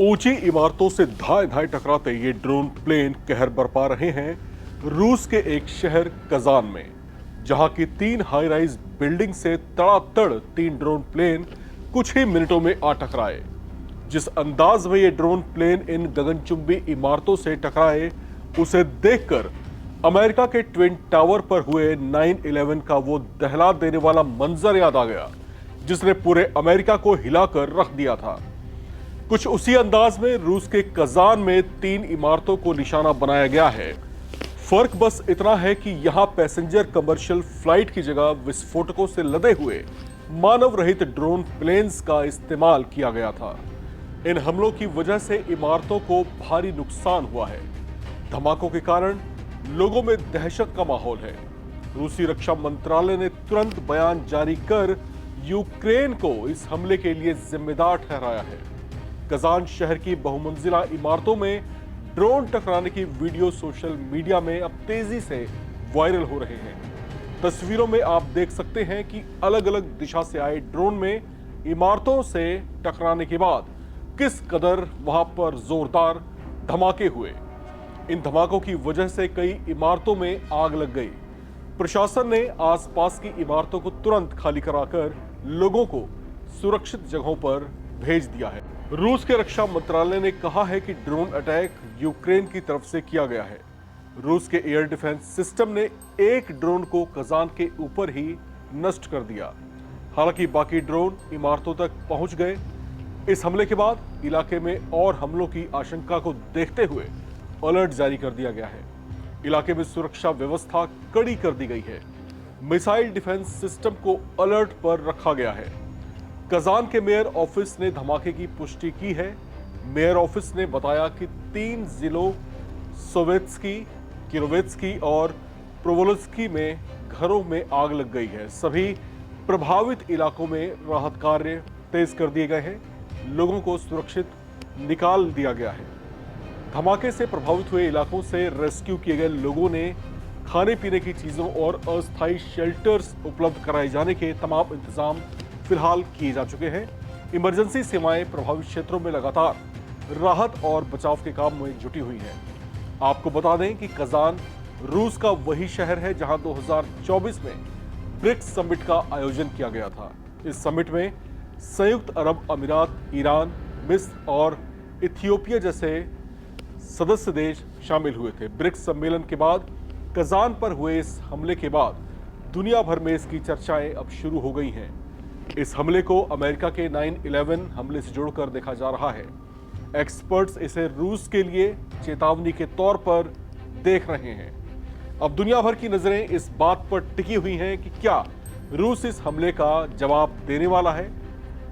ऊंची इमारतों से धाए धाए टकराते ये ड्रोन प्लेन कहर बरपा रहे हैं रूस के एक शहर कजान में, जहां की 3 हाई राइज बिल्डिंग से तड़ातड़ 3 ड्रोन प्लेन कुछ ही मिनटों में आ टकराए। जिस अंदाज में ये ड्रोन प्लेन इन गगनचुंबी इमारतों से टकराए, उसे देखकर अमेरिका के ट्विन टावर पर हुए 9/11 का वो दहला देने वाला मंजर याद आ गया, जिसने पूरे अमेरिका को हिलाकर रख दिया था। कुछ उसी अंदाज में रूस के कजान में 3 इमारतों को निशाना बनाया गया है। फर्क बस इतना है कि यहां पैसेंजर कमर्शियल फ्लाइट की जगह विस्फोटकों से लदे हुए मानव रहित ड्रोन प्लेन्स का इस्तेमाल किया गया था। इन हमलों की वजह से इमारतों को भारी नुकसान हुआ है। धमाकों के कारण लोगों में दहशत का माहौल है। रूसी रक्षा मंत्रालय ने तुरंत बयान जारी कर यूक्रेन को इस हमले के लिए जिम्मेदार ठहराया है। कजान शहर की बहुमंजिला इमारतों में ड्रोन टकराने की वीडियो सोशल मीडिया में अब तेजी से वायरल हो रहे हैं। तस्वीरों में आप देख सकते हैं कि अलग अलग दिशा से आए ड्रोन में इमारतों से टकराने के बाद किस कदर वहां पर जोरदार धमाके हुए। इन धमाकों की वजह से कई इमारतों में आग लग गई। प्रशासन ने आसपास की इमारतों को तुरंत खाली कराकर लोगों को सुरक्षित जगहों पर भेज दिया है। रूस के रक्षा मंत्रालय ने कहा है कि ड्रोन अटैक यूक्रेन की तरफ से किया गया है। रूस के एयर डिफेंस सिस्टम ने एक ड्रोन को कजान के ऊपर ही नष्ट कर दिया। हालांकि बाकी ड्रोन इमारतों तक पहुंच गए। इस हमले के बाद इलाके में और हमलों की आशंका को देखते हुए अलर्ट जारी कर दिया गया है। इलाके में सुरक्षा व्यवस्था कड़ी कर दी गई है। मिसाइल डिफेंस सिस्टम को अलर्ट पर रखा गया है। कजान के मेयर ऑफिस ने धमाके की पुष्टि की है। मेयर ऑफिस ने बताया कि 3 जिलों सोवेत्स्की, किरोवेत्स्की और प्रोवोल्स्की में घरों में आग लग गई है। सभी प्रभावित इलाकों में राहत कार्य तेज कर दिए गए हैं। लोगों को सुरक्षित निकाल दिया गया है। धमाके से प्रभावित हुए इलाकों से रेस्क्यू किए गए लोगों ने खाने पीने की चीजों और अस्थायी शेल्टर्स उपलब्ध कराए जाने के तमाम इंतजाम फिलहाल किए जा चुके हैं। इमरजेंसी सेवाएं प्रभावित क्षेत्रों में लगातार राहत और बचाव के काम में जुटी हुई हैं। आपको बता दें कि कजान रूस का वही शहर है जहां 2024 में ब्रिक्स समिट का आयोजन किया गया था। इस समिट में संयुक्त अरब अमीरात, ईरान, मिस्र और इथियोपिया जैसे सदस्य देश शामिल हुए थे। ब्रिक्स सम्मेलन के बाद कजान पर हुए इस हमले के बाद दुनिया भर में इसकी चर्चाएं अब शुरू हो गई हैं। इस हमले को अमेरिका के 9/11 हमले से जोड़कर देखा जा रहा है। एक्सपर्ट्स इसे रूस के लिए चेतावनी के तौर पर देख रहे हैं। अब दुनिया भर की नजरें इस बात पर टिकी हुई हैं कि क्या रूस इस हमले का जवाब देने वाला है।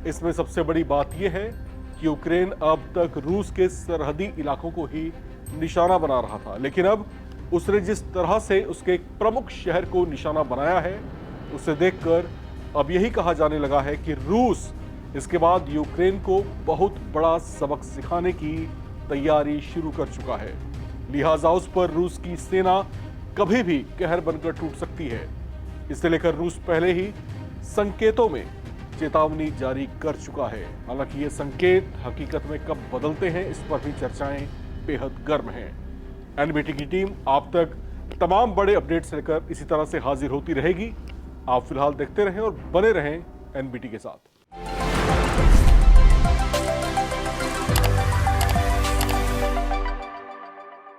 इसमें सबसे बड़ी बात यह है कि यूक्रेन अब तक रूस के सरहदी इलाकों को ही निशाना बना रहा था, लेकिन अब उसने जिस तरह से उसके एक प्रमुख शहर को निशाना बनाया है, उसे देखकर अब यही कहा जाने लगा है कि रूस इसके बाद यूक्रेन को बहुत बड़ा सबक सिखाने की तैयारी शुरू कर चुका है। लिहाजा उस पर रूस की सेना कभी भी कहर बनकर टूट सकती है। इसे लेकर रूस पहले ही संकेतों में चेतावनी जारी कर चुका है। हालांकि ये संकेत हकीकत में कब बदलते हैं, इस पर भी चर्चाएं बेहद गर्म हैं। एनबीटी की टीम आप तक तमाम बड़े अपडेट्स लेकर इसी तरह से हाजिर होती रहेगी। आप फिलहाल देखते रहें और बने रहें एनबीटी के साथ।